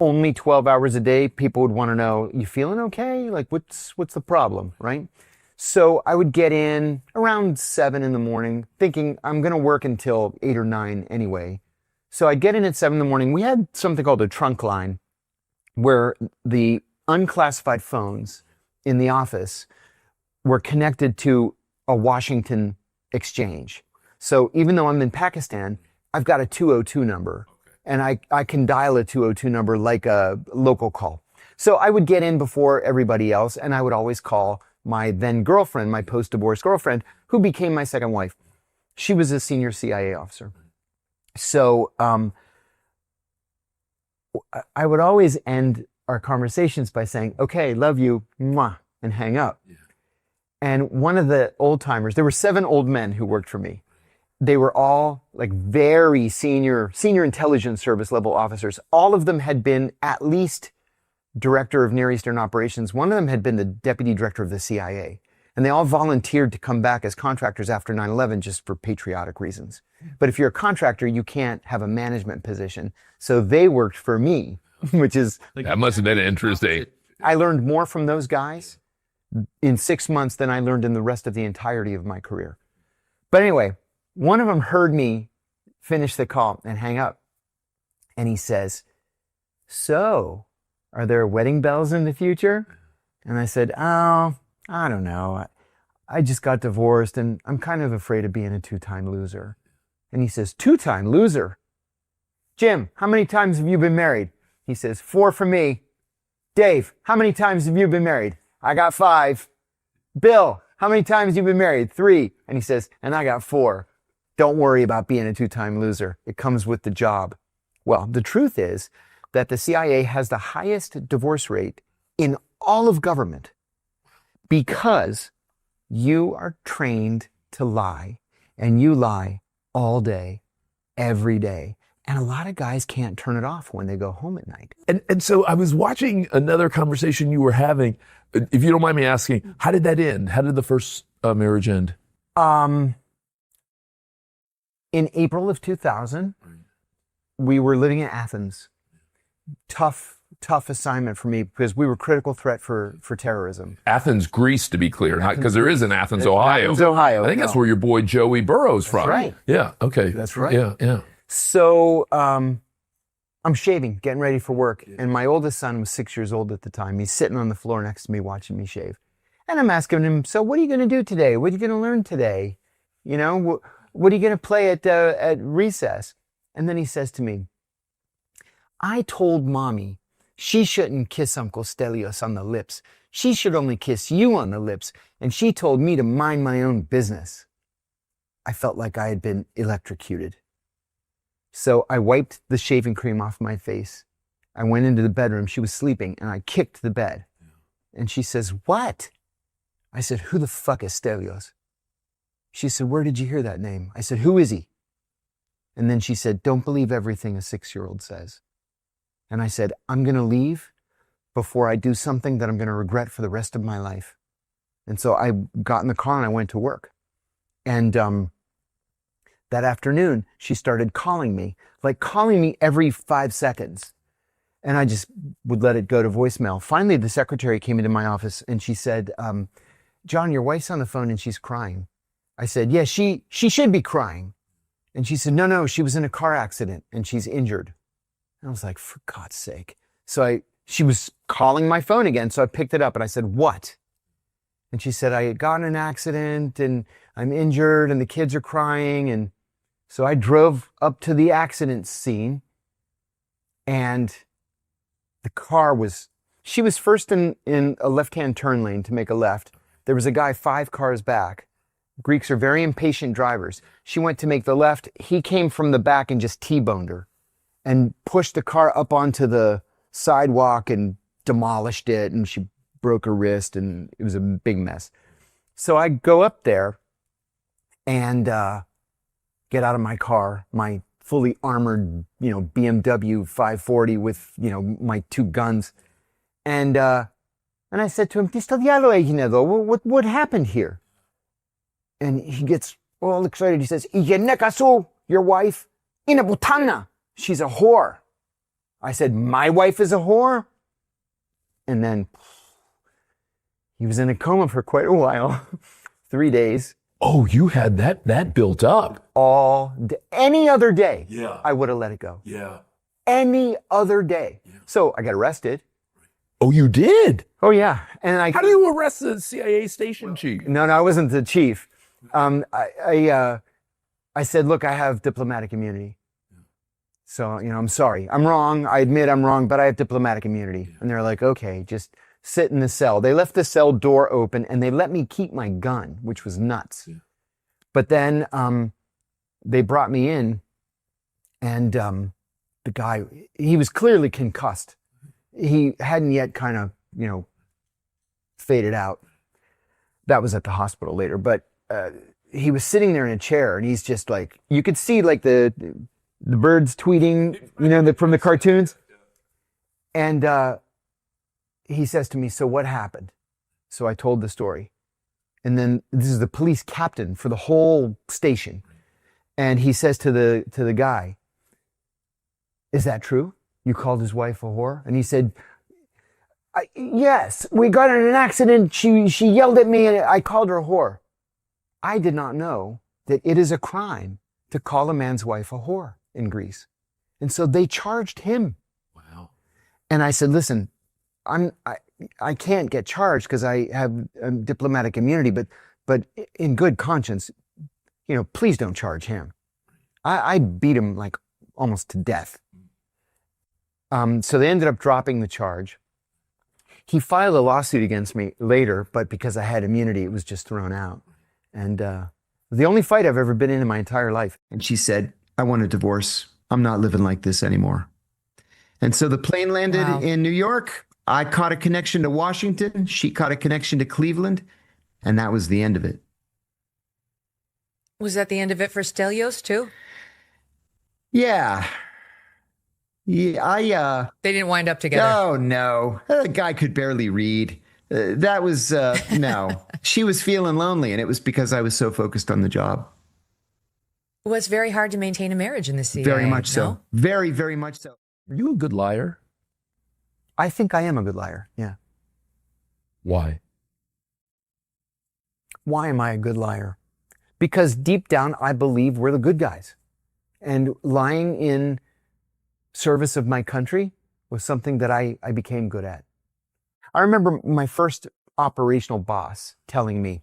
only 12 hours a day, people would want to know, you feeling okay? Like, what's the problem, right? So I would get in around 7 in the morning, thinking I'm going to work until 8 or 9 anyway. So I'd get in at 7 in the morning. We had something called a trunk line, where the unclassified phones in the office were connected to a Washington exchange. So even though I'm in Pakistan, I've got a 202 number, and I can dial a 202 number like a local call. So I would get in before everybody else, and I would always call my then girlfriend, my post-divorce girlfriend, who became my second wife. She was a senior CIA officer. So I would always end our conversations by saying, okay, love you, mwah, and hang up. Yeah. And one of the old timers, there were 7 old men who worked for me. They were all like very senior intelligence service level officers. All of them had been at least director of Near Eastern operations. One of them had been the deputy director of the CIA. And they all volunteered to come back as contractors after 9/11 just for patriotic reasons. But if you're a contractor, you can't have a management position. So they worked for me, which is... That must have been interesting. I learned more from those guys in 6 months than I learned in the rest of the entirety of my career. But anyway, one of them heard me finish the call and hang up. And he says, so, are there wedding bells in the future? And I said, oh, I don't know. I just got divorced and I'm kind of afraid of being a 2-time loser. And he says, 2-time loser? Jim, how many times have you been married? He says, 4 for me. Dave, how many times have you been married? I got 5. Bill, how many times have you been married? 3. And he says, and I got 4. Don't worry about being a 2-time loser. It comes with the job. Well, the truth is that the CIA has the highest divorce rate in all of government because you are trained to lie, and you lie all day, every day. And a lot of guys can't turn it off when they go home at night. And so I was watching another conversation you were having. If you don't mind me asking, how did that end? How did the first marriage end? In April of 2000, we were living in Athens. Tough assignment for me because we were critical threat for terrorism. Athens, Greece, to be clear, because there is an Athens, Ohio. Athens, Ohio. I think that's where your boy Joey Burrow's from. That's right. Yeah, okay. That's right. Yeah. So I'm shaving, getting ready for work, and my oldest son was 6 years old at the time. He's sitting on the floor next to me watching me shave. And I'm asking him, so what are you going to do today? What are you going to learn today? You know, what are you going to play at recess? And then he says to me, I told mommy she shouldn't kiss Uncle Stelios on the lips. She should only kiss you on the lips. And she told me to mind my own business. I felt like I had been electrocuted. So I wiped the shaving cream off my face. I went into the bedroom. She was sleeping, and I kicked the bed. And she says, what? I said, who the fuck is Stelios? She said, where did you hear that name? I said, who is he? And then she said, don't believe everything a 6-year-old says. And I said, I'm going to leave before I do something that I'm going to regret for the rest of my life. And so I got in the car and I went to work. And that afternoon, she started calling me every 5 seconds. And I just would let it go to voicemail. Finally, the secretary came into my office and she said, John, your wife's on the phone and she's crying. I said, yeah, she should be crying. And she said, no, she was in a car accident and she's injured. And I was like, for God's sake. So she was calling my phone again. So I picked it up and I said, what? And she said, I had gotten in an accident and I'm injured and the kids are crying. And so I drove up to the accident scene and the car she was first in a left-hand turn lane to make a left. There was a guy 5 cars back. Greeks are very impatient drivers. She went to make the left. He came from the back and just T-boned her and pushed the car up onto the sidewalk and demolished it. And she broke her wrist and it was a big mess. So I go up there and get out of my car, my fully armored, BMW 540 with, my 2 guns. And I said to him, what happened here? And he gets all excited. He says, your wife, inabutana. She's a whore. I said, my wife is a whore? And then he was in a coma for quite a while, 3 days. Oh, you had that built up. Any other day, Yeah. I would have let it go. Yeah. Any other day. So I got arrested. Oh, you did? Oh yeah. And How do you arrest the CIA station chief? No, I wasn't the chief. I said, look, I have diplomatic immunity. So, I'm sorry. I'm wrong. I admit I'm wrong, but I have diplomatic immunity. And they're like, okay, just sit in the cell. They left the cell door open and they let me keep my gun, which was nuts. Yeah. But then they brought me in and the guy, he was clearly concussed. He hadn't yet kind of, faded out. That was at the hospital later. But he was sitting there in a chair and he's just like, you could see like the birds tweeting, from the cartoons. And he says to me, so what happened? So I told the story. And then this is the police captain for the whole station. And he says to the guy, is that true? You called his wife a whore? And he said, yes, we got in an accident. She yelled at me and I called her a whore. I did not know that it is a crime to call a man's wife a whore in Greece. And so they charged him. Wow. And I said, listen, I can't get charged because I have diplomatic immunity, but in good conscience, please don't charge him. I beat him like almost to death. So they ended up dropping the charge. He filed a lawsuit against me later, but because I had immunity, it was just thrown out. And the only fight I've ever been in my entire life. And she said, I want a divorce. I'm not living like this anymore. And so the plane landed in New York. I caught a connection to Washington. She caught a connection to Cleveland. And that was the end of it. Was that the end of it for Stelios too? Yeah. Yeah, they didn't wind up together. Oh, no. The guy could barely read. That was, no. She was feeling lonely, and it was because I was so focused on the job. Well, it's very hard to maintain a marriage in the CIA. Very much so. Very, very much so. Are you a good liar? I think I am a good liar, yeah. Why? Why am I a good liar? Because deep down, I believe we're the good guys. And lying in service of my country was something that I became good at. I remember my first operational boss telling me,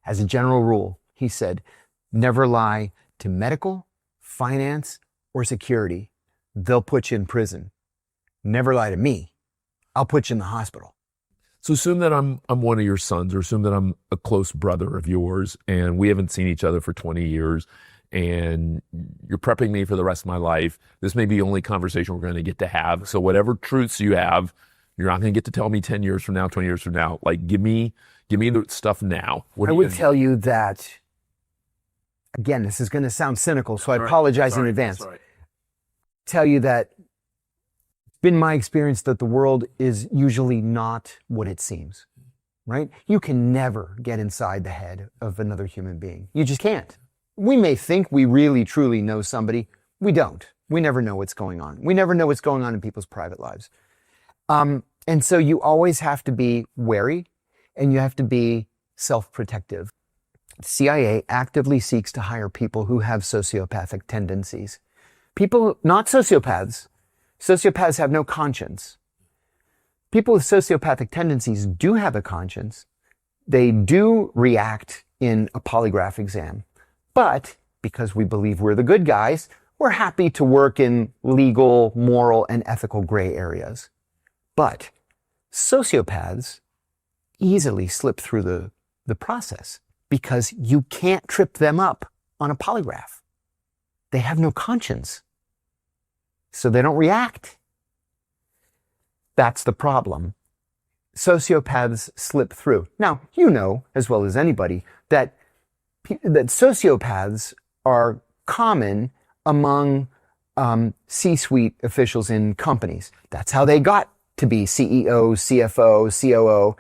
as a general rule, he said, never lie to medical, finance, or security. They'll put you in prison. Never lie to me. I'll put you in the hospital. So assume that I'm one of your sons, or assume that I'm a close brother of yours, and we haven't seen each other for 20 years, and you're prepping me for the rest of my life. This may be the only conversation we're going to get to have. So whatever truths you have, you're not going to get to tell me 10 years from now, 20 years from now. Like, give me the stuff now. I would tell you that, again, this is going to sound cynical, so I apologize in advance. Tell you that it's been my experience that the world is usually not what it seems, right? You can never get inside the head of another human being. You just can't. We may think we really, truly know somebody. We don't. We never know what's going on. We never know what's going on in people's private lives. And so you always have to be wary and you have to be self-protective. The CIA actively seeks to hire people who have sociopathic tendencies. People, not sociopaths. Sociopaths have no conscience. People with sociopathic tendencies do have a conscience. They do react in a polygraph exam. But because we believe we're the good guys, we're happy to work in legal, moral, and ethical gray areas. But sociopaths easily slip through the process because you can't trip them up on a polygraph. They have no conscience. So they don't react. That's the problem. Sociopaths slip through. Now, you know as well as anybody that sociopaths are common among C-suite officials in companies. That's how they got to be CEO, CFO, COO.